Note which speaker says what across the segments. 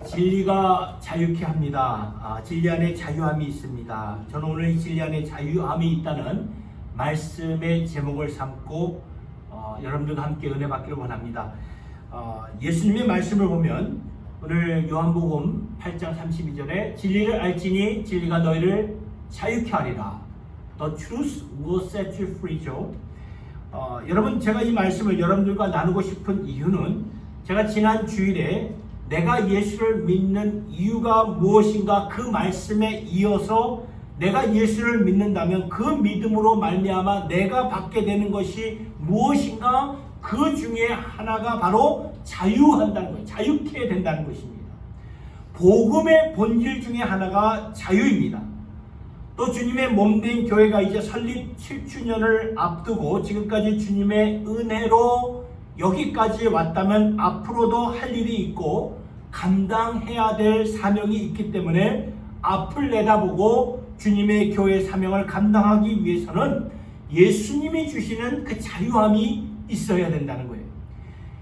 Speaker 1: 진리가 자유케 합니다. 진리 안에 자유함이 있습니다. 저는 오늘 이 진리 안에 자유함이 있다는 말씀의 제목을 삼고 여러분들과 함께 은혜 받기를 원합니다. 예수님의 말씀을 보면 오늘 요한복음 8장 32절에 진리를 알지니 진리가 너희를 자유케 하리라. The truth will set you free죠. 여러분, 제가 이 말씀을 여러분들과 나누고 싶은 이유는 제가 지난 주일에 내가 예수를 믿는 이유가 무엇인가 그 말씀에 이어서 내가 예수를 믿는다면 그 믿음으로 말미암아 내가 받게 되는 것이 무엇인가 그 중에 하나가 바로 자유한다는 거예요. 자유케 된다는 것입니다. 복음의 본질 중에 하나가 자유입니다. 또 주님의 몸된 교회가 이제 설립 7주년을 앞두고 지금까지 주님의 은혜로 여기까지 왔다면 앞으로도 할 일이 있고 감당해야 될 사명이 있기 때문에 앞을 내다보고 주님의 교회 사명을 감당하기 위해서는 예수님이 주시는 그 자유함이 있어야 된다는 거예요.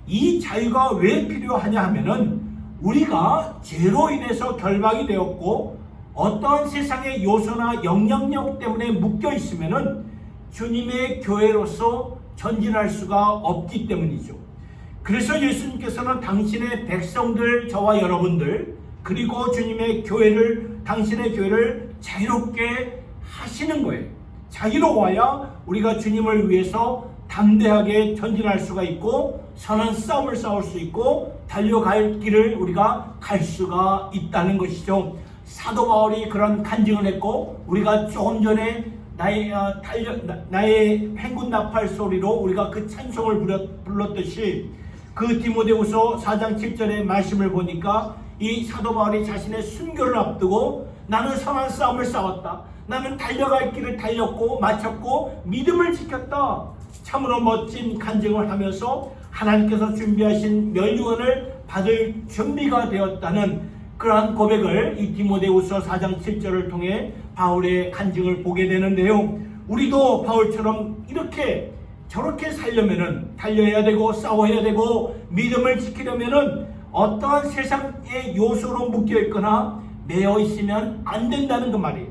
Speaker 1: 이 자유가 왜 필요하냐 하면은 우리가 죄로 인해서 결박이 되었고 어떠한 세상의 요소나 영향력 때문에 묶여 있으면은 주님의 교회로서 전진할 수가 없기 때문이죠. 그래서 예수님께서는 당신의 백성들, 저와 여러분들, 그리고 주님의 교회를, 당신의 교회를 자유롭게 하시는 거예요. 자유로워야 우리가 주님을 위해서 담대하게 전진할 수가 있고 선한 싸움을 싸울 수 있고 달려갈 길을 우리가 갈 수가 있다는 것이죠. 사도 바울이 그런 간증을 했고 우리가 조금 전에 나의 행군 나팔 소리로 우리가 그 찬송을 불렀듯이 그 디모데후서 4장 7절의 말씀을 보니까 이 사도 바울이 자신의 순교를 앞두고 나는 선한 싸움을 싸웠다. 나는 달려갈 길을 달렸고 마쳤고 믿음을 지켰다. 참으로 멋진 간증을 하면서 하나님께서 준비하신 멸류관을 받을 준비가 되었다는 그러한 고백을 이 디모데후서 4장 7절을 통해 바울의 간증을 보게 되는데요. 우리도 바울처럼 이렇게 저렇게 살려면은 달려야 되고 싸워야 되고 믿음을 지키려면은 어떠한 세상의 요소로 묶여 있거나 매여 있으면 안 된다는 그 말이에요.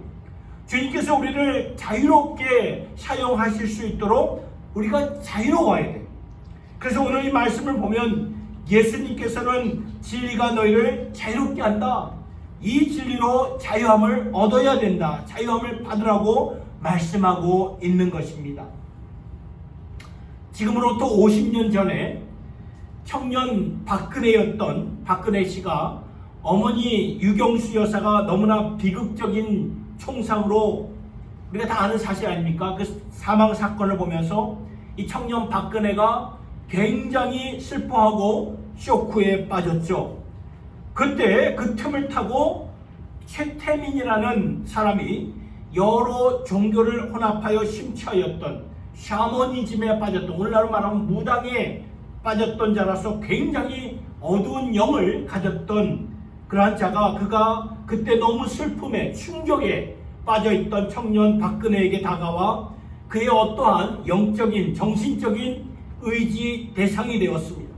Speaker 1: 주님께서 우리를 자유롭게 사용하실 수 있도록 우리가 자유로워야 돼요. 그래서 오늘 이 말씀을 보면 예수님께서는 진리가 너희를 자유롭게 한다. 이 진리로 자유함을 얻어야 된다. 자유함을 받으라고 말씀하고 있는 것입니다. 지금으로부터 50년 전에 청년 박근혜였던 박근혜 씨가 어머니 유경수 여사가 너무나 비극적인 총상으로 우리가 다 아는 사실 아닙니까? 그 사망 사건을 보면서 이 청년 박근혜가 굉장히 슬퍼하고 쇼크에 빠졌죠. 그때 그 틈을 타고 최태민이라는 사람이 여러 종교를 혼합하여 심취하였던 샤머니즘에 빠졌던, 오늘날로 말하면 무당에 빠졌던 자라서 굉장히 어두운 영을 가졌던 그러한 자가 그가 그때 너무 슬픔에 충격에 빠져있던 청년 박근혜에게 다가와 그의 어떠한 영적인 정신적인 의지 대상이 되었습니다.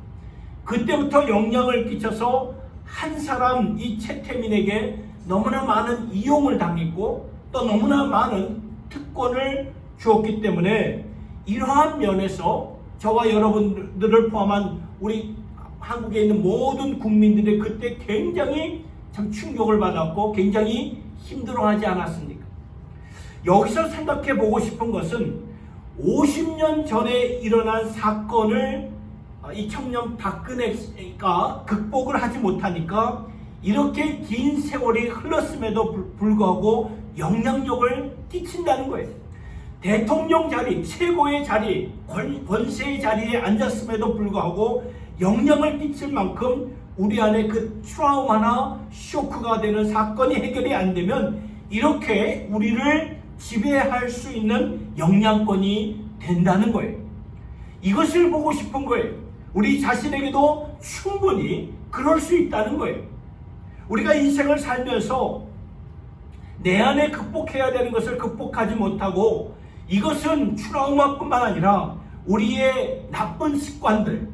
Speaker 1: 그때부터 영향을 끼쳐서 한 사람 이 최태민에게 너무나 많은 이용을 당했고 또 너무나 많은 특권을 주었기 때문에 이러한 면에서 저와 여러분들을 포함한 우리 한국에 있는 모든 국민들이 그때 굉장히 참 충격을 받았고 굉장히 힘들어하지 않았습니까? 여기서 생각해 보고 싶은 것은 50년 전에 일어난 사건을 이 청년 박근혜가 극복을 하지 못하니까 이렇게 긴 세월이 흘렀음에도 불구하고 영향력을 끼친다는 거예요. 대통령 자리, 최고의 자리, 권세의 자리에 앉았음에도 불구하고 영향을 끼칠 만큼 우리 안에 그 트라우마나 쇼크가 되는 사건이 해결이 안 되면 이렇게 우리를 지배할 수 있는 영향권이 된다는 거예요. 이것을 보고 싶은 거예요. 우리 자신에게도 충분히 그럴 수 있다는 거예요. 우리가 인생을 살면서 내 안에 극복해야 되는 것을 극복하지 못하고 이것은 트라우마뿐만 아니라 우리의 나쁜 습관들,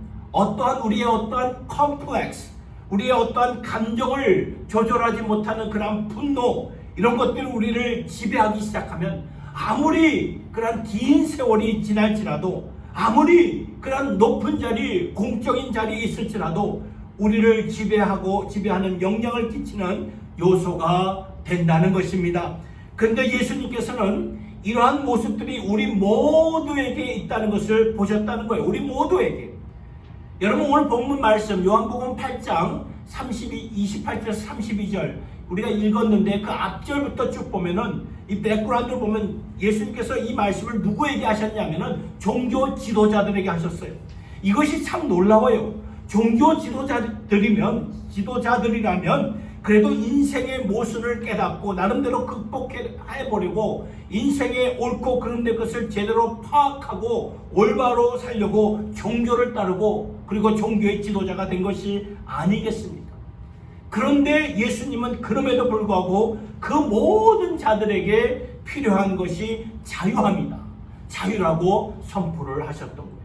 Speaker 1: 우리의 어떠한 컴플렉스, 우리의 어떠한 감정을 조절하지 못하는 그런 분노, 이런 것들이 우리를 지배하기 시작하면 아무리 그런 긴 세월이 지날지라도, 아무리 그런 높은 자리, 공적인 자리에 있을지라도 우리를 지배하는 영향을 끼치는 요소가 된다는 것입니다. 그런데 예수님께서는 이러한 모습들이 우리 모두에게 있다는 것을 보셨다는 거예요. 우리 모두에게. 여러분, 오늘 본문 말씀 요한복음 8장 28절에서 32절 우리가 읽었는데, 그 앞절부터 쭉 보면은 이 백그라운드를 보면 예수님께서 이 말씀을 누구에게 하셨냐면은 종교 지도자들에게 하셨어요. 이것이 참 놀라워요. 종교 지도자들이라면 그래도 인생의 모순을 깨닫고 나름대로 극복해보려고 인생의 옳고 그름된 것을 제대로 파악하고 올바로 살려고 종교를 따르고 그리고 종교의 지도자가 된 것이 아니겠습니까? 그런데 예수님은 그럼에도 불구하고 그 모든 자들에게 필요한 것이 자유함이다, 자유라고 선포를 하셨던 거예요.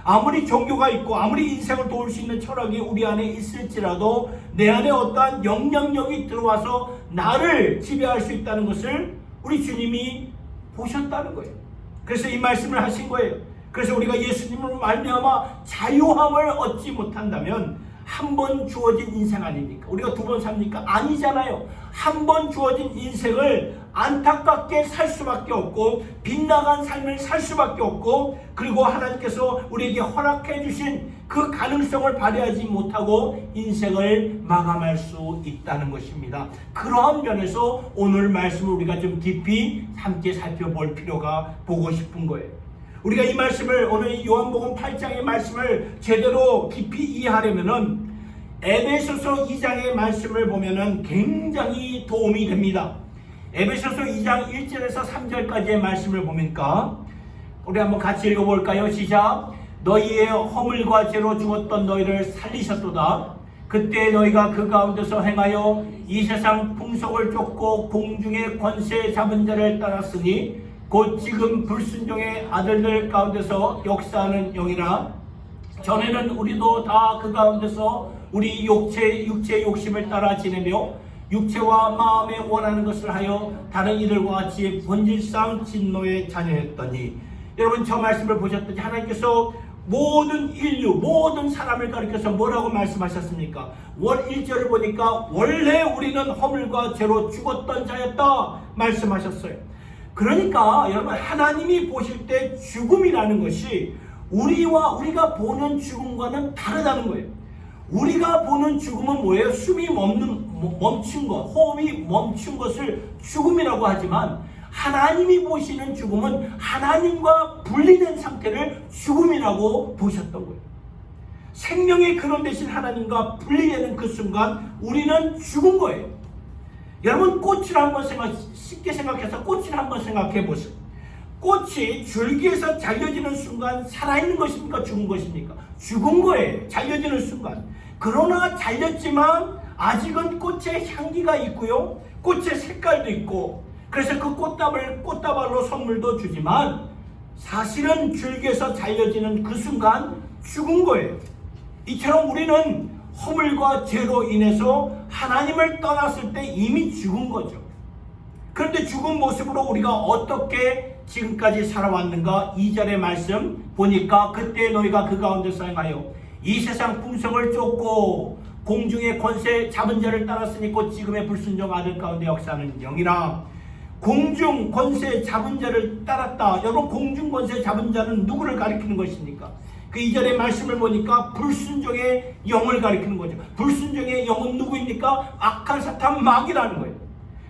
Speaker 1: 아무리 종교가 있고 아무리 인생을 도울 수 있는 철학이 우리 안에 있을지라도 내 안에 어떠한 영향력이 들어와서 나를 지배할 수 있다는 것을 우리 주님이 보셨다는 거예요. 그래서 이 말씀을 하신 거예요. 그래서 우리가 예수님으로 말미암아 자유함을 얻지 못한다면 한 번 주어진 인생 아닙니까? 우리가 두 번 삽니까? 아니잖아요. 한 번 주어진 인생을 안타깝게 살 수밖에 없고 빗나간 삶을 살 수밖에 없고, 그리고 하나님께서 우리에게 허락해 주신 그 가능성을 발휘하지 못하고 인생을 마감할 수 있다는 것입니다. 그러한 면에서 오늘 말씀을 우리가 좀 깊이 함께 살펴볼 필요가 보고 싶은 거예요. 우리가 이 말씀을, 오늘 요한복음 8장의 말씀을 제대로 깊이 이해하려면은 에베소서 2장의 말씀을 보면은 굉장히 도움이 됩니다. 에베소서 2장 1절에서 3절까지의 말씀을 보니까 우리 한번 같이 읽어볼까요? 시작. 너희의 허물과 죄로 죽었던 너희를 살리셨도다. 그때 너희가 그 가운데서 행하여 이 세상 풍속을 쫓고 공중의 권세 잡은 자를 따랐으니 곧 지금 불순종의 아들들 가운데서 역사하는 영이라. 전에는 우리도 다 그 가운데서 우리 육체의 욕심을 따라 지내며 육체와 마음에 원하는 것을 하여 다른 이들과 같이 본질상 진노의 자녀였더니. 여러분, 저 말씀을 보셨더니 하나님께서 모든 인류, 모든 사람을 가리켜서 뭐라고 말씀하셨습니까? 1절을 보니까 원래 우리는 허물과 죄로 죽었던 자였다 말씀하셨어요. 그러니까 여러분, 하나님이 보실 때 죽음이라는 것이 우리가 보는 죽음과는 다르다는 거예요. 우리가 보는 죽음은 뭐예요? 숨이 멈춘 것, 호흡이 멈춘 것을 죽음이라고 하지만 하나님이 보시는 죽음은 하나님과 분리된 상태를 죽음이라고 보셨던 거예요. 생명의 근원 대신 하나님과 분리되는 그 순간 우리는 죽은 거예요. 여러분, 꽃을 한번 쉽게 생각해서 꽃을 한번 생각해 보세요. 꽃이 줄기에서 잘려지는 순간 살아있는 것입니까? 죽은 것입니까? 죽은 거예요. 잘려지는 순간. 그러나 잘렸지만 아직은 꽃의 향기가 있고요, 꽃의 색깔도 있고, 그래서 그 꽃다발로 선물도 주지만 사실은 줄기에서 잘려지는 그 순간 죽은 거예요. 이처럼 우리는 허물과 죄로 인해서 하나님을 떠났을 때 이미 죽은 거죠. 그런데 죽은 모습으로 우리가 어떻게 지금까지 살아왔는가? 2절의 말씀 보니까 그때 너희가 그 가운데서 행하여 이 세상 풍성을 쫓고 공중의 권세 잡은 자를 따랐으니 곧 지금의 불순종 아들 가운데 역사하는 영이라. 공중 권세 잡은 자를 따랐다. 여러분, 공중 권세 잡은 자는 누구를 가리키는 것입니까? 그 2절의 말씀을 보니까 불순종의 영을 가리키는 거죠. 불순종의 영은 누구입니까? 악한 사탄 마귀라는 거예요.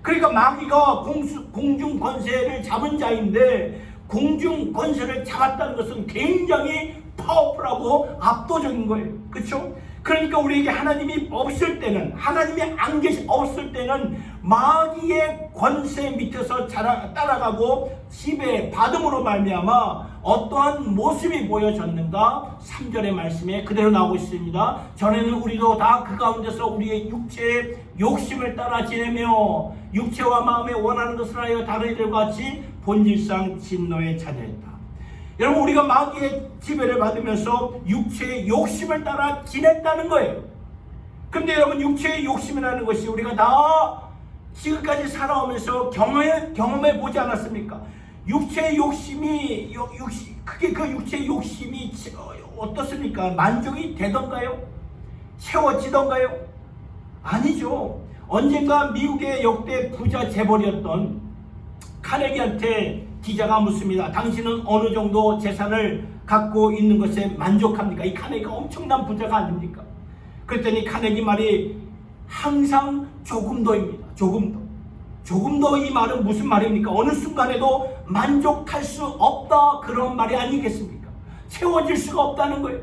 Speaker 1: 그러니까 마귀가 공중 권세를 잡은 자인데, 공중 권세를 잡았다는 것은 굉장히 파워풀하고 압도적인 거예요. 그렇죠? 그러니까 우리에게 하나님이 없을 때는, 하나님이 안 없을 때는 마귀의 권세 밑에서 따라가고 지배받음으로 말미암아 어떠한 모습이 보여졌는가? 3절의 말씀에 그대로 나오고 있습니다. 전에는 우리도 다 그 가운데서 우리의 육체의 욕심을 따라 지내며 육체와 마음에 원하는 것을 하여 다른 이들과 같이 본질상 진노의 자녀였다. 여러분, 우리가 마귀의 지배를 받으면서 육체의 욕심을 따라 지냈다는 거예요. 근데 여러분, 육체의 욕심이라는 것이 우리가 다 지금까지 살아오면서 경험해 보지 않았습니까? 육체의 욕심이 그게 그 육체의 욕심이 어떻습니까? 만족이 되던가요? 채워지던가요? 아니죠. 언젠가 미국의 역대 부자 재벌이었던 카네기한테 기자가 묻습니다. 당신은 어느 정도 재산을 갖고 있는 것에 만족합니까? 이 카네기가 엄청난 부자가 아닙니까? 그랬더니 카네기 말이 항상 조금 더입니다. 조금 더. 조금 더. 이 말은 무슨 말입니까? 어느 순간에도 만족할 수 없다, 그런 말이 아니겠습니까? 채워질 수가 없다는 거예요.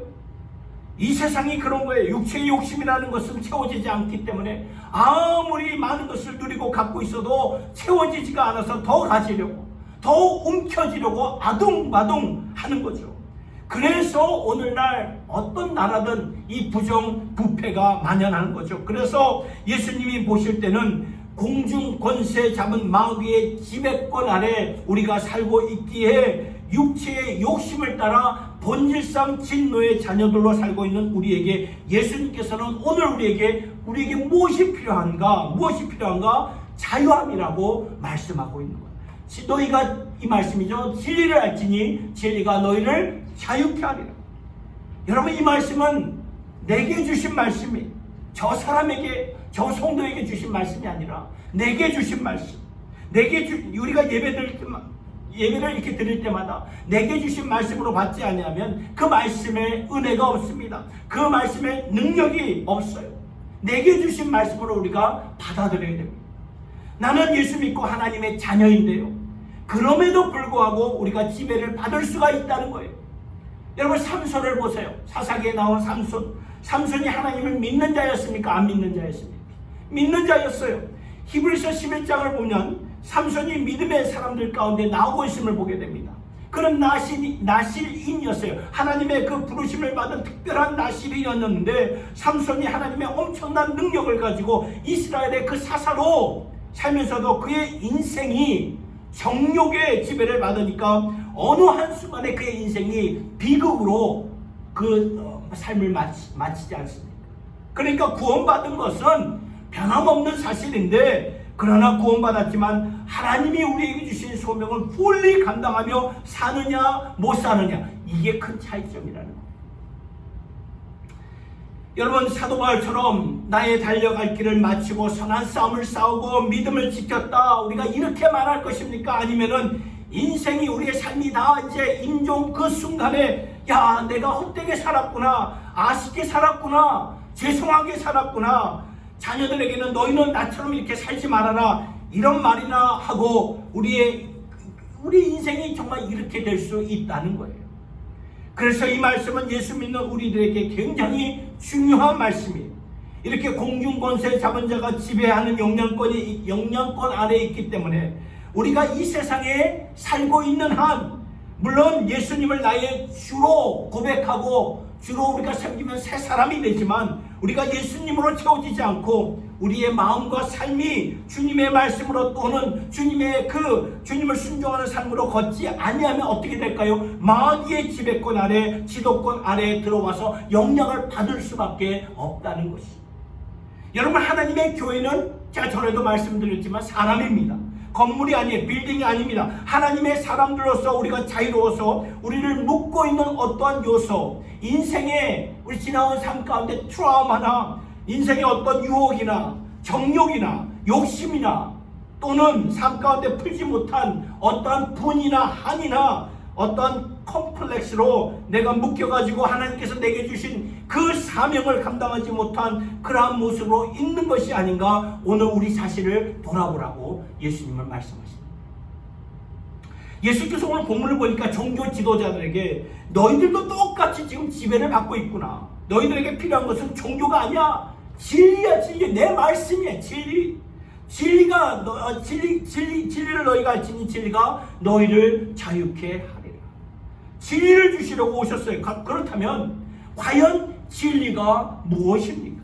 Speaker 1: 이 세상이 그런 거예요. 육체의 욕심이라는 것은 채워지지 않기 때문에 아무리 많은 것을 누리고 갖고 있어도 채워지지가 않아서 더 가지려고, 더 움켜쥐려고 아둥바둥 하는 거죠. 그래서 오늘날 어떤 나라든 이 부정부패가 만연하는 거죠. 그래서 예수님이 보실 때는 공중 권세 잡은 마귀의 지배권 아래 우리가 살고 있기에 육체의 욕심을 따라 본질상 진노의 자녀들로 살고 있는 우리에게 예수님께서는 오늘 우리에게 무엇이 필요한가? 자유함이라고 말씀하고 있는 거예요. 너희가, 이 말씀이죠. 진리를 알지니 진리가 너희를 자유케 하리라. 여러분, 이 말씀은 내게 주신 말씀이, 저 사람에게, 저 성도에게 주신 말씀이 아니라 내게 주신 말씀. 우리가 예배를 이렇게 드릴 때마다 내게 주신 말씀으로 받지 아니하면 그 말씀에 은혜가 없습니다. 그 말씀에 능력이 없어요. 내게 주신 말씀으로 우리가 받아들여야 됩니다. 나는 예수 믿고 하나님의 자녀인데요, 그럼에도 불구하고 우리가 지배를 받을 수가 있다는 거예요. 여러분, 삼손을 보세요. 사사기에 나온 삼손이 하나님을 믿는 자였습니까? 안 믿는 자였습니까? 믿는 자였어요. 히브리서 11장을 보면 삼손이 믿음의 사람들 가운데 나오고 있음을 보게 됩니다. 그는 나실인이었어요. 하나님의 그 부르심을 받은 특별한 나실인이었는데, 삼손이 하나님의 엄청난 능력을 가지고 이스라엘의 그 사사로 살면서도 그의 인생이 정욕의 지배를 받으니까 어느 한순간에 그의 인생이 비극으로 삶을 마치지 않습니까? 그러니까 구원받은 것은 변함없는 사실인데, 그러나 구원받았지만 하나님이 우리에게 주신 소명을 fully 감당하며 사느냐 못 사느냐, 이게 큰 차이점이라는 거예요. 여러분, 사도 바울처럼 나의 달려갈 길을 마치고 선한 싸움을 싸우고 믿음을 지켰다, 우리가 이렇게 말할 것입니까? 아니면은 인생이, 우리의 삶이 다 이제 임종 그 순간에 야, 내가 헛되게 살았구나, 아쉽게 살았구나, 죄송하게 살았구나, 자녀들에게는 너희는 나처럼 이렇게 살지 말아라, 이런 말이나 하고 우리 인생이 정말 이렇게 될 수 있다는 거예요. 그래서 이 말씀은 예수 믿는 우리들에게 굉장히 중요한 말씀이에요. 이렇게 공중권세 잡은 자가 지배하는 영향권 아래에 있기 때문에 우리가 이 세상에 살고 있는 한, 물론 예수님을 나의 주로 고백하고 주로 우리가 섬기면 새 사람이 되지만, 우리가 예수님으로 채워지지 않고 우리의 마음과 삶이 주님의 말씀으로 또는 주님을 순종하는 삶으로 걷지 아니하면 어떻게 될까요? 마귀의 지배권 아래, 지도권 아래에 들어와서 영향을 받을 수밖에 없다는 것이. 여러분, 하나님의 교회는 제가 전에도 말씀드렸지만 사람입니다. 건물이 아니에요. 빌딩이 아닙니다. 하나님의 사람들로서 우리가 자유로워서 우리를 묶고 있는 어떠한 요소, 인생의 우리 지나온 삶 가운데 트라우마나 인생의 어떤 유혹이나 정욕이나 욕심이나 또는 삶 가운데 풀지 못한 어떠한 분이나 한이나 어떠한 컴플렉스로 내가 묶여가지고 하나님께서 내게 주신 그 사명을 감당하지 못한 그러한 모습으로 있는 것이 아닌가, 오늘 우리 자신을 돌아보라고 예수님은 말씀하십니다. 예수께서 오늘 본문을 보니까 종교 지도자들에게 너희들도 똑같이 지금 지배를 받고 있구나, 너희들에게 필요한 것은 종교가 아니야, 진리야, 진리. 내 말씀이야, 진리. 진리를 너희가 알지니 진리가 너희를 자유케 하리라. 진리를 주시려고 오셨어요. 그렇다면 과연 진리가 무엇입니까?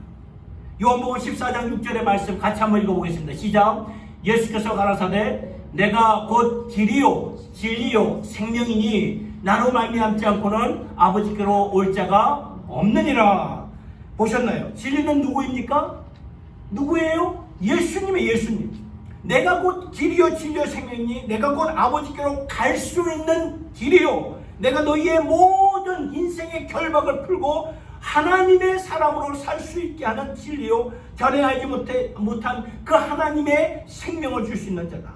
Speaker 1: 요한복음 14장 6절의 말씀 같이 한번 읽어보겠습니다. 시작. 예수께서 가라사대 내가 곧 길이요 진리요 생명이니 나로 말미암지 않고는 아버지께로 올 자가 없느니라. 보셨나요? 진리는 누구입니까? 누구예요? 예수님의 예수님. 내가 곧 길이요 진리요 생명이니 내가 곧 아버지께로 갈 수 있는 길이요, 내가 너희의 모든 인생의 결박을 풀고 하나님의 사람으로 살 수 있게 하는 진리요, 전에 알지 못한 그 하나님의 생명을 줄 수 있는 자다.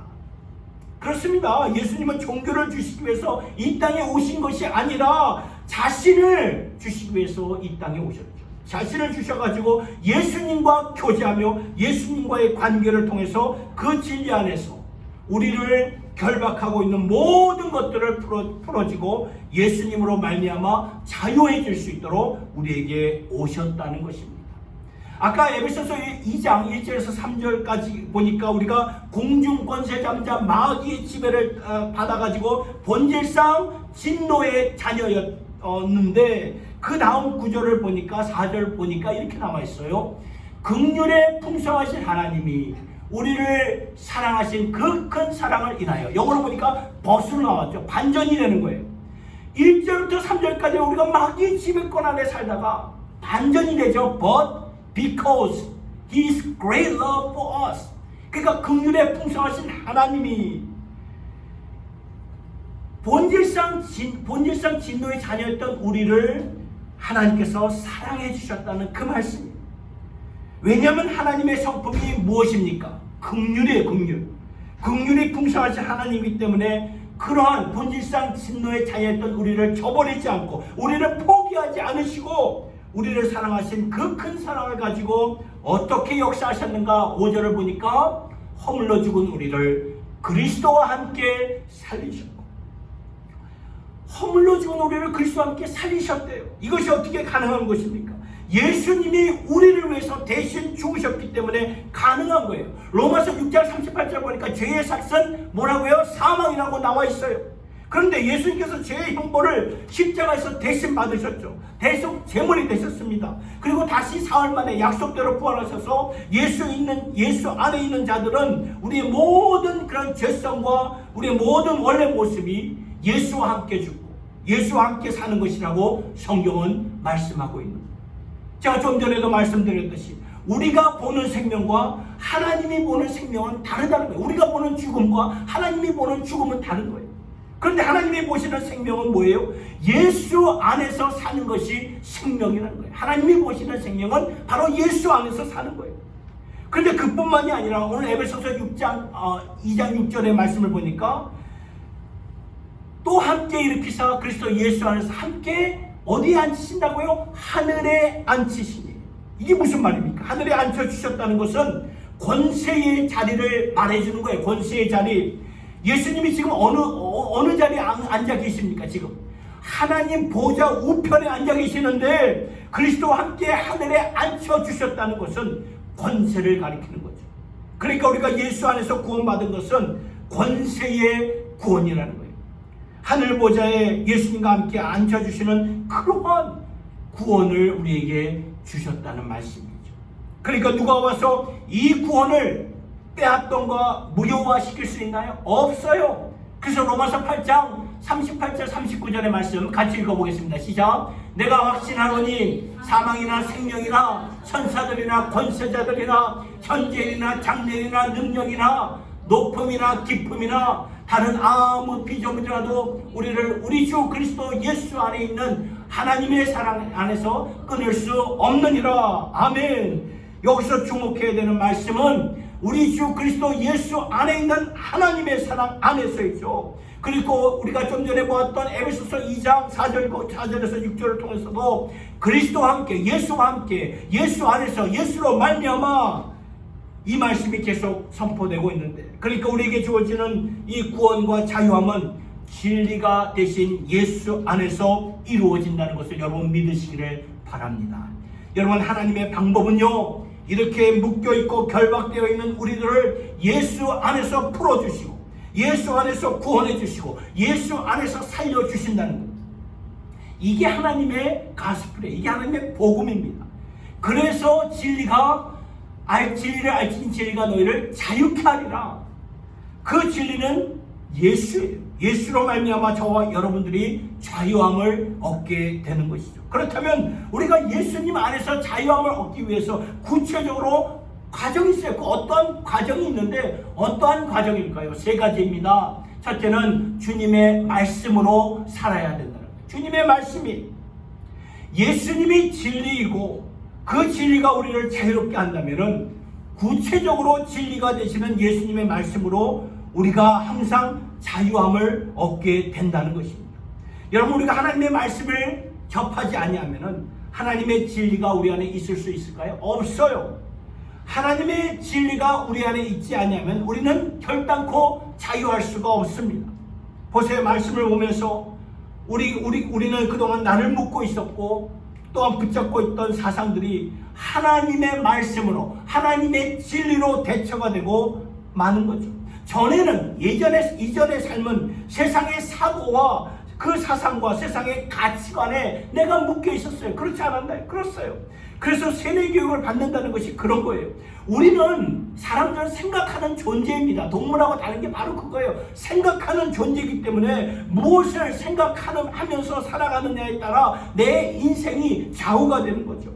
Speaker 1: 그렇습니다. 예수님은 종교를 주시기 위해서 이 땅에 오신 것이 아니라 자신을 주시기 위해서 이 땅에 오셨죠. 자신을 주셔가지고 예수님과 교제하며 예수님과의 관계를 통해서 그 진리 안에서 우리를 결박하고 있는 모든 것들을 풀어지고 예수님으로 말미암아 자유해질 수 있도록 우리에게 오셨다는 것입니다. 아까 에베소서 2장 1절에서 3절까지 보니까 우리가 공중 권세 잠자 마귀의 지배를 받아가지고 본질상 진노의 자녀였는데, 그 다음 구절을 보니까 4절 보니까 이렇게 남아있어요. 긍휼에 풍성하신 하나님이 우리를 사랑하신 그 큰 사랑을 인하여, 영어로 보니까 벗으로 나왔죠. 반전이 되는 거예요. 1절부터 3절까지 우리가 마귀의 지배권 안에 살다가 반전이 되죠. But because His great love for us, 그러니까 긍휼에 풍성하신 하나님이 본질상 진노의 자녀였던 우리를 하나님께서 사랑해 주셨다는 그 말씀입니다. 왜냐하면 하나님의 성품이 무엇입니까? 긍휼이에요. 긍휼이 풍성하신 하나님이기 때문에 그러한 본질상 진노의 자녀였던 우리를 저버리지 않고 우리를 포기하지 않으시고 우리를 사랑하신 그 큰 사랑을 가지고 어떻게 역사하셨는가? 5절을 보니까 허물러 죽은 우리를 그리스도와 함께 살리셨고, 허물러 죽은 우리를 그리스도와 함께 살리셨대요. 이것이 어떻게 가능한 것입니까? 예수님이 우리를 위해서 대신 죽으셨기 때문에 가능한 거예요. 로마서 6장 38절 보니까 죄의 삭은 뭐라고요? 사망이라고 나와 있어요. 그런데 예수님께서 죄의 형벌을 십자가에서 대신 받으셨죠. 대속 제물이 되셨습니다. 그리고 다시 사흘 만에 약속대로 부활하셔서 예수 안에 있는 자들은 우리의 모든 그런 죄성과 우리의 모든 원래 모습이 예수와 함께 죽고 예수와 함께 사는 것이라고 성경은 말씀하고 있는 거예요. 제가 좀 전에도 말씀드렸듯이 우리가 보는 생명과 하나님이 보는 생명은 다르다는 거예요. 우리가 보는 죽음과 하나님이 보는 죽음은 다른 거예요. 그런데 하나님이 보시는 생명은 뭐예요? 예수 안에서 사는 것이 생명이라는 거예요. 하나님이 보시는 생명은 바로 예수 안에서 사는 거예요. 그런데 그뿐만이 아니라 오늘 에베소서 2장 6절의 말씀을 보니까 또 함께 일으키사 그리스도 예수 안에서 함께 어디에 앉히신다고요? 하늘에 앉히시니. 이게 무슨 말입니까? 하늘에 앉혀주셨다는 것은 권세의 자리를 말해주는 거예요. 권세의 자리. 예수님이 지금 어느 자리에 앉아 계십니까? 지금 하나님 보좌 우편에 앉아 계시는데 그리스도와 함께 하늘에 앉혀주셨다는 것은 권세를 가리키는 거죠. 그러니까 우리가 예수 안에서 구원받은 것은 권세의 구원이라는 거예요. 하늘 보좌에 예수님과 함께 앉혀주시는 그러한 구원을 우리에게 주셨다는 말씀이죠. 그러니까 누가 와서 이 구원을 빼앗던가 무효화시킬 수 있나요? 없어요. 그래서 로마서 8장 38절 39절의 말씀 같이 읽어보겠습니다. 시작. 내가 확신하노니 사망이나 생명이나 천사들이나 권세자들이나 현재이나 장래이나 능력이나 높음이나 깊음이나 다른 아무 피조물이라도 우리를 우리 주 그리스도 예수 안에 있는 하나님의 사랑 안에서 끊을 수 없느니라. 아멘. 여기서 주목해야 되는 말씀은 우리 주 그리스도 예수 안에 있는 하나님의 사랑 안에서이죠. 그리고 우리가 좀 전에 보았던 에베소서 2장 4절에서 6절을 통해서도 그리스도와 함께 예수와 함께 예수 안에서 예수로 말미암아 이 말씀이 계속 선포되고 있는데, 그러니까 우리에게 주어지는 이 구원과 자유함은 진리가 되신 예수 안에서 이루어진다는 것을 여러분 믿으시기를 바랍니다. 여러분, 하나님의 방법은요, 이렇게 묶여있고 결박되어 있는 우리들을 예수 안에서 풀어주시고 예수 안에서 구원해 주시고 예수 안에서 살려주신다는 것. 이게 하나님의 가스프레, 이게 하나님의 복음입니다. 그래서 진리를 알진 진리가 너희를 자유케 하리라. 그 진리는 예수예요. 예수로 말미암아 저와 여러분들이 자유함을 얻게 되는 것이죠. 그렇다면 우리가 예수님 안에서 자유함을 얻기 위해서 구체적으로 과정이 있어요. 어떠한 과정이 있는데 어떠한 과정일까요? 세 가지입니다. 첫째는 주님의 말씀으로 살아야 된다는 거예요. 주님의 말씀이 예수님이 진리이고 그 진리가 우리를 자유롭게 한다면 구체적으로 진리가 되시는 예수님의 말씀으로 우리가 항상 자유함을 얻게 된다는 것입니다. 여러분, 우리가 하나님의 말씀을 접하지 아니하면 하나님의 진리가 우리 안에 있을 수 있을까요? 없어요. 하나님의 진리가 우리 안에 있지 아니하면 우리는 결단코 자유할 수가 없습니다. 보세요. 말씀을 보면서 우리는 그동안 나를 묶고 있었고 또한 붙잡고 있던 사상들이 하나님의 말씀으로 하나님의 진리로 대처가 되고 마는 거죠. 전에는 이전의 삶은 세상의 사고와 그 사상과 세상의 가치관에 내가 묶여 있었어요. 그렇지 않았나요? 그렇어요. 그래서 세뇌 교육을 받는다는 것이 그런 거예요. 우리는 사람들은 생각하는 존재입니다. 동물하고 다른 게 바로 그거예요. 생각하는 존재이기 때문에 무엇을 생각하면서 살아가느냐에 따라 내 인생이 좌우가 되는 거죠.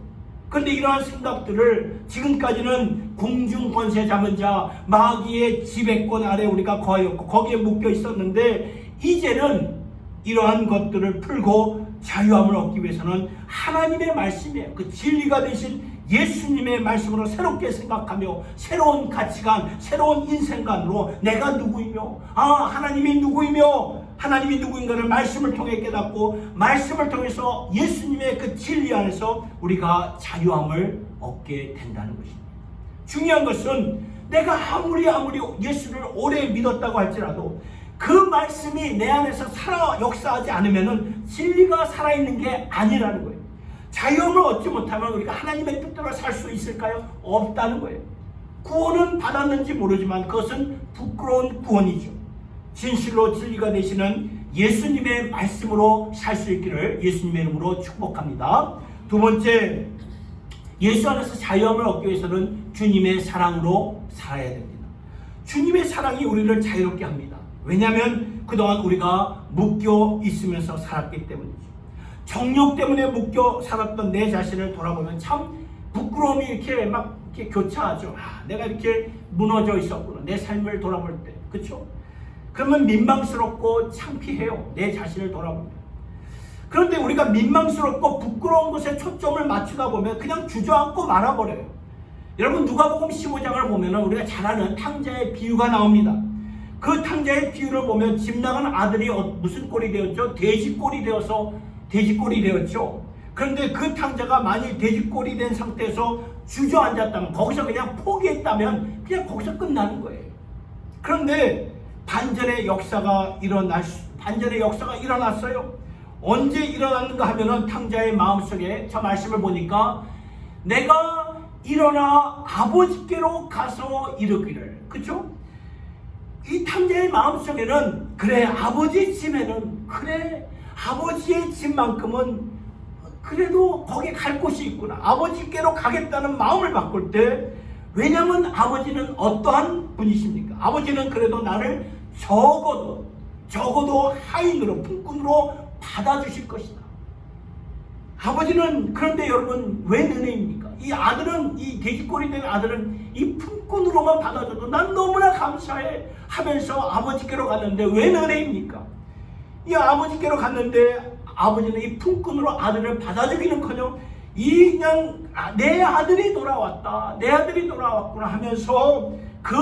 Speaker 1: 그런데 이러한 생각들을 지금까지는 공중 권세 잡은 자 마귀의 지배권 아래 우리가 거하였고 거기에 묶여 있었는데 이제는 이러한 것들을 풀고 자유함을 얻기 위해서는 하나님의 말씀이에요. 그 진리가 되신 예수님의 말씀으로 새롭게 생각하며 새로운 가치관, 새로운 인생관으로 내가 누구이며 하나님이 누구이며 하나님이 누구인가를 말씀을 통해 깨닫고 말씀을 통해서 예수님의 그 진리 안에서 우리가 자유함을 얻게 된다는 것입니다. 중요한 것은 내가 아무리 예수를 오래 믿었다고 할지라도 그 말씀이 내 안에서 역사하지 않으면 진리가 살아있는 게 아니라는 거예요. 자유함을 얻지 못하면 우리가 하나님의 뜻대로 살 수 있을까요? 없다는 거예요. 구원은 받았는지 모르지만 그것은 부끄러운 구원이죠. 진실로 진리가 되시는 예수님의 말씀으로 살 수 있기를 예수님의 이름으로 축복합니다. 두 번째, 예수 안에서 자유함을 얻기 위해서는 주님의 사랑으로 살아야 됩니다. 주님의 사랑이 우리를 자유롭게 합니다. 왜냐하면 그동안 우리가 묶여 있으면서 살았기 때문이죠. 정욕 때문에 묶여 살았던 내 자신을 돌아보면 참 부끄러움이 이렇게 교차하죠. 내가 이렇게 무너져 있었구나. 내 삶을 돌아볼 때. 그렇죠? 그러면 민망스럽고 창피해요. 내 자신을 돌아보면. 그런데 우리가 민망스럽고 부끄러운 것에 초점을 맞추다 보면 그냥 주저앉고 말아버려요. 여러분, 누가복음 15장을 보면 우리가 잘 아는 탕자의 비유가 나옵니다. 그 탕자의 비유를 보면 집 나간 아들이 무슨 꼴이 되었죠? 돼지꼴이 되었죠. 그런데 그 탕자가 만일 돼지꼴이 된 상태에서 주저앉았다면, 거기서 그냥 포기했다면 그냥 거기서 끝나는 거예요. 그런데 반전의 역사가 일어났어요. 언제 일어났는가 하면은 탕자의 마음속에 저 말씀을 보니까 내가 일어나 아버지께로 가서 이르기를, 그렇죠? 이 탕자의 마음속에는 그래, 아버지 집에는, 그래, 아버지의 집만큼은 그래도 거기 갈 곳이 있구나. 아버지께로 가겠다는 마음을 바꿀 때, 왜냐하면 아버지는 어떠한 분이십니까? 아버지는 그래도 나를 적어도 하인으로, 품꾼으로 받아주실 것이다. 아버지는, 그런데 여러분, 왜 은혜입니까? 이 아들은, 이 돼지꼴이 된 아들은 이 품꾼으로만 받아줘도 난 너무나 감사해 하면서 아버지께로 갔는데 왜 은혜입니까? 이 아버지께로 갔는데 아버지는 이 품꾼으로 아들을 받아주기는커녕 그냥 내 아들이 돌아왔구나 하면서 그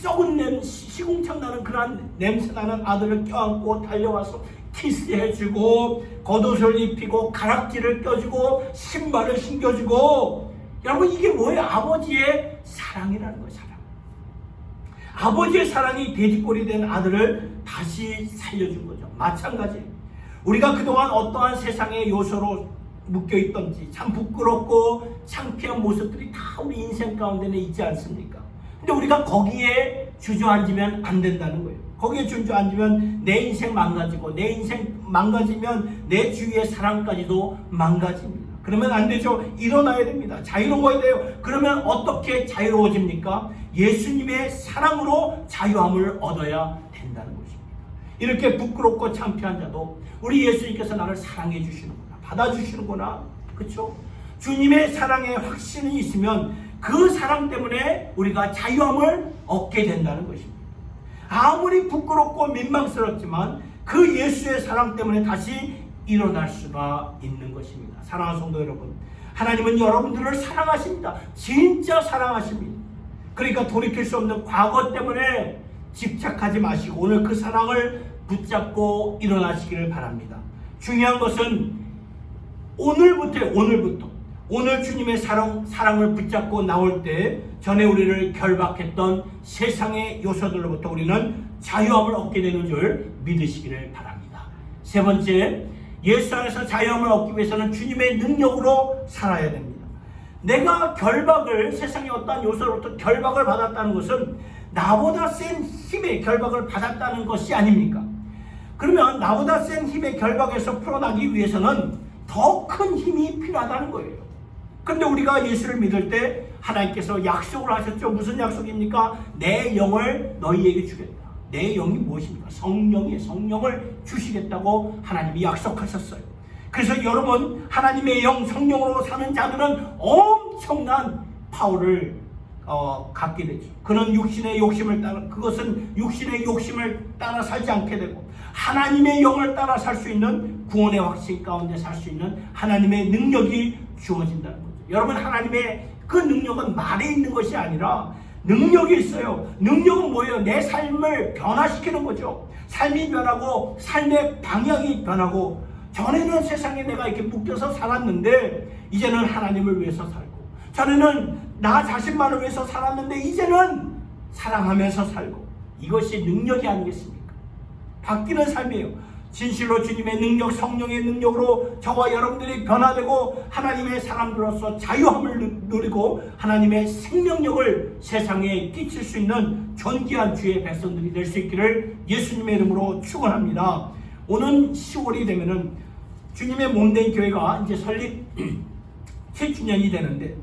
Speaker 1: 썩은 시궁창 나는 그런 냄새 나는 아들을 껴안고 달려와서 키스해주고 겉옷을 입히고 가락지를 껴주고 신발을 신겨주고, 여러분, 이게 뭐예요? 아버지의 사랑이라는 거예요. 사랑. 아버지의 사랑이 돼지꼴이 된 아들을 다시 살려준 거죠. 마찬가지, 우리가 그동안 어떠한 세상의 요소로 묶여있던지 참 부끄럽고 창피한 모습들이 다 우리 인생 가운데는 있지 않습니까? 근데 우리가 거기에 주저앉으면 안 된다는 거예요. 거기에 주저앉으면 내 인생 망가지고, 내 인생 망가지면 내 주위의 사랑까지도 망가집니다. 그러면 안 되죠. 일어나야 됩니다. 자유로워야 돼요. 그러면 어떻게 자유로워집니까? 예수님의 사랑으로 자유함을 얻어야 된다는 것입니다. 이렇게 부끄럽고 창피한 자도 우리 예수님께서 나를 사랑해 주시는구나, 받아주시는구나. 그렇죠? 주님의 사랑에 확신이 있으면 그 사랑 때문에 우리가 자유함을 얻게 된다는 것입니다. 아무리 부끄럽고 민망스럽지만 그 예수의 사랑 때문에 다시 일어날 수가 있는 것입니다. 사랑하는 성도 여러분, 하나님은 여러분들을 사랑하십니다. 진짜 사랑하십니다. 그러니까 돌이킬 수 없는 과거 때문에 집착하지 마시고 오늘 그 사랑을 붙잡고 일어나시기를 바랍니다. 중요한 것은 오늘부터 오늘 주님의 사랑을 붙잡고 나올 때 전에 우리를 결박했던 세상의 요소들로부터 우리는 자유함을 얻게 되는 줄 믿으시기를 바랍니다. 세 번째, 예수 안에서 자유함을 얻기 위해서는 주님의 능력으로 살아야 됩니다. 내가 세상의 어떠한 요소로부터 결박을 받았다는 것은 나보다 센 힘의 결박을 받았다는 것이 아닙니까? 그러면 나보다 센 힘의 결박에서 풀어나기 위해서는 더 큰 힘이 필요하다는 거예요. 그런데 우리가 예수를 믿을 때 하나님께서 약속을 하셨죠. 무슨 약속입니까? 내 영을 너희에게 주겠다. 내 영이 무엇입니까? 성령을 주시겠다고 하나님이 약속하셨어요. 그래서 여러분, 하나님의 영, 성령으로 사는 자들은 엄청난 파워를 갖게 되죠. 그것은 육신의 욕심을 따라 살지 않게 되고 하나님의 영을 따라 살 수 있는 구원의 확신 가운데 살 수 있는 하나님의 능력이 주어진다는 거죠. 여러분, 하나님의 그 능력은 말에 있는 것이 아니라 능력이 있어요. 능력은 뭐예요? 내 삶을 변화시키는 거죠. 삶이 변하고 삶의 방향이 변하고, 전에는 세상에 내가 이렇게 묶여서 살았는데 이제는 하나님을 위해서 살고, 전에는 나 자신만을 위해서 살았는데 이제는 사랑하면서 살고, 이것이 능력이 아니겠습니까? 바뀌는 삶이에요. 진실로 주님의 능력, 성령의 능력으로 저와 여러분들이 변화되고 하나님의 사람들로서 자유함을 누리고 하나님의 생명력을 세상에 끼칠 수 있는 존귀한 주의 백성들이 될 수 있기를 예수님의 이름으로 축원합니다. 오는 10월이 되면은 주님의 몸된 교회가 이제 설립 7주년이 되는데,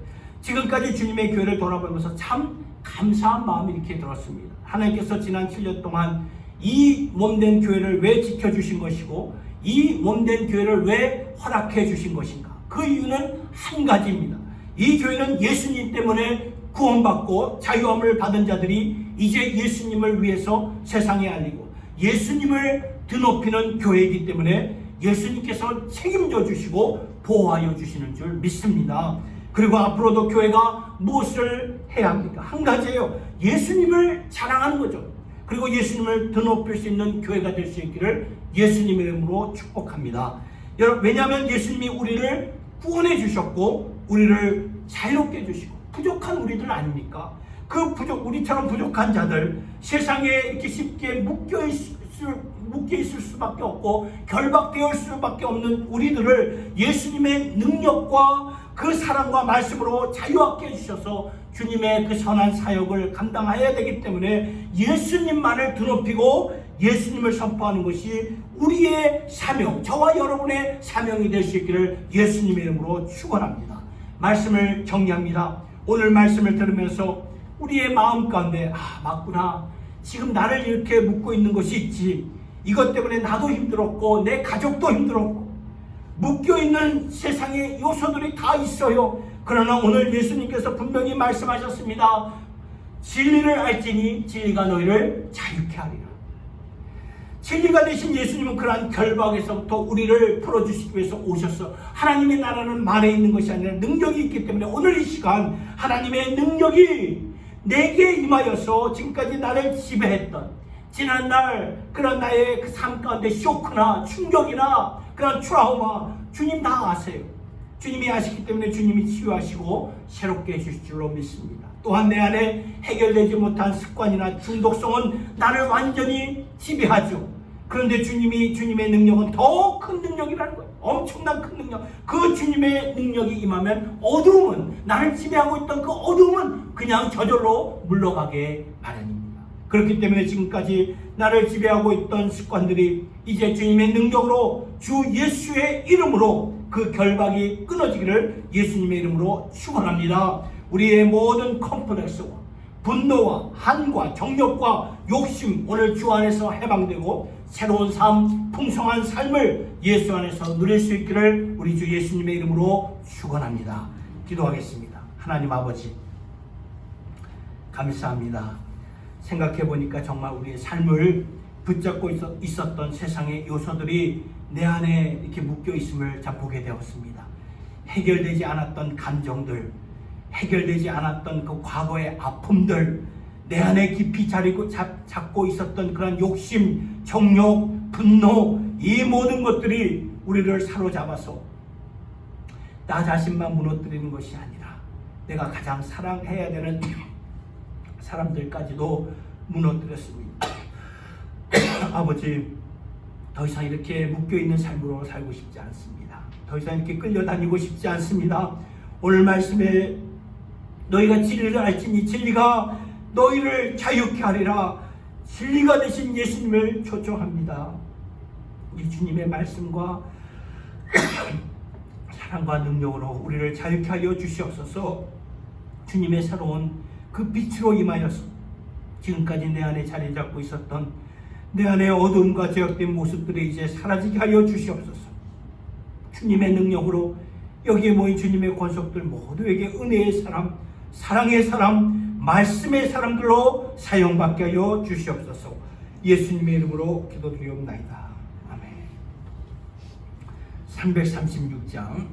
Speaker 1: 지금까지 주님의 교회를 돌아보면서 참 감사한 마음이 이렇게 들었습니다. 하나님께서 지난 7년 동안 이 몸된 교회를 왜 지켜주신 것이고 이 몸된 교회를 왜 허락해 주신 것인가? 그 이유는 한 가지입니다. 이 교회는 예수님 때문에 구원받고 자유함을 받은 자들이 이제 예수님을 위해서 세상에 알리고 예수님을 드높이는 교회이기 때문에 예수님께서 책임져 주시고 보호하여 주시는 줄 믿습니다. 그리고 앞으로도 교회가 무엇을 해야 합니까? 한 가지예요. 예수님을 자랑하는 거죠. 그리고 예수님을 드높일 수 있는 교회가 될 수 있기를 예수님의 이름으로 축복합니다. 여러분, 왜냐하면 예수님이 우리를 구원해 주셨고 우리를 자유롭게 해주시고 부족한 우리들 아닙니까? 우리처럼 부족한 자들, 세상에 이렇게 쉽게 묶여 있을 수밖에 없고 결박되어 있을 수밖에 없는 우리들을 예수님의 능력과 그 사랑과 말씀으로 자유하게 해주셔서 주님의 그 선한 사역을 감당해야 되기 때문에 예수님만을 드높이고 예수님을 선포하는 것이 우리의 사명, 저와 여러분의 사명이 될 수 있기를 예수님의 이름으로 축원합니다. 말씀을 정리합니다. 오늘 말씀을 들으면서 우리의 마음 가운데 맞구나, 지금 나를 이렇게 묶고 있는 것이 있지, 이것 때문에 나도 힘들었고 내 가족도 힘들었고 묶여있는 세상의 요소들이 다 있어요. 그러나 오늘 예수님께서 분명히 말씀하셨습니다. 진리를 알지니 진리가 너희를 자유케 하리라. 진리가 되신 예수님은 그러한 결박에서부터 우리를 풀어주시기 위해서 오셨어. 하나님의 나라는 말에 있는 것이 아니라 능력이 있기 때문에 오늘 이 시간 하나님의 능력이 내게 임하여서 지금까지 나를 지배했던 지난날 그런 나의 그 삶 가운데 쇼크나 충격이나 그런 트라우마, 주님 다 아세요. 주님이 아시기 때문에 주님이 치유하시고 새롭게 해주실 줄로 믿습니다. 또한 내 안에 해결되지 못한 습관이나 중독성은 나를 완전히 지배하죠. 그런데 주님의 능력은 더 큰 능력이라는 거예요. 엄청난 큰 능력. 그 주님의 능력이 임하면 어두움은, 나를 지배하고 있던 그 어두움은 그냥 저절로 물러가게 마련입니다. 그렇기 때문에 지금까지 나를 지배하고 있던 습관들이 이제 주님의 능력으로 주 예수의 이름으로 그 결박이 끊어지기를 예수님의 이름으로 축원합니다. 우리의 모든 컴플렉스와 분노와 한과 정욕과 욕심 오늘 주 안에서 해방되고 새로운 삶, 풍성한 삶을 예수 안에서 누릴 수 있기를 우리 주 예수님의 이름으로 축원합니다. 기도하겠습니다. 하나님 아버지, 감사합니다. 생각해 보니까 정말 우리의 삶을 붙잡고 있었던 세상의 요소들이 내 안에 이렇게 묶여 있음을 참 보게 되었습니다. 해결되지 않았던 감정들, 해결되지 않았던 그 과거의 아픔들, 내 안에 깊이 잡고 있었던 그런 욕심, 정욕, 분노, 이 모든 것들이 우리를 사로잡아서 나 자신만 무너뜨리는 것이 아니라 내가 가장 사랑해야 되는 사람들까지도 무너뜨렸습니다. 아버지, 더 이상 이렇게 묶여있는 삶으로 살고 싶지 않습니다. 더 이상 이렇게 끌려다니고 싶지 않습니다. 오늘 말씀에 너희가 진리를 알지니 진리가 너희를 자유케 하리라. 진리가 되신 예수님을 초청합니다. 우리 주님의 말씀과 사랑과 능력으로 우리를 자유케 하여 주시옵소서. 주님의 새로운 그 빛으로 임하여서 지금까지 내 안에 자리 잡고 있었던 내 안에 어두움과 죄악된 모습들이 이제 사라지게 하여 주시옵소서. 주님의 능력으로 여기에 모인 주님의 권속들 모두에게 은혜의 사람, 사랑의 사람, 말씀의 사람들로 사용받게 하여 주시옵소서. 예수님의 이름으로 기도드리옵나이다. 아멘. 336장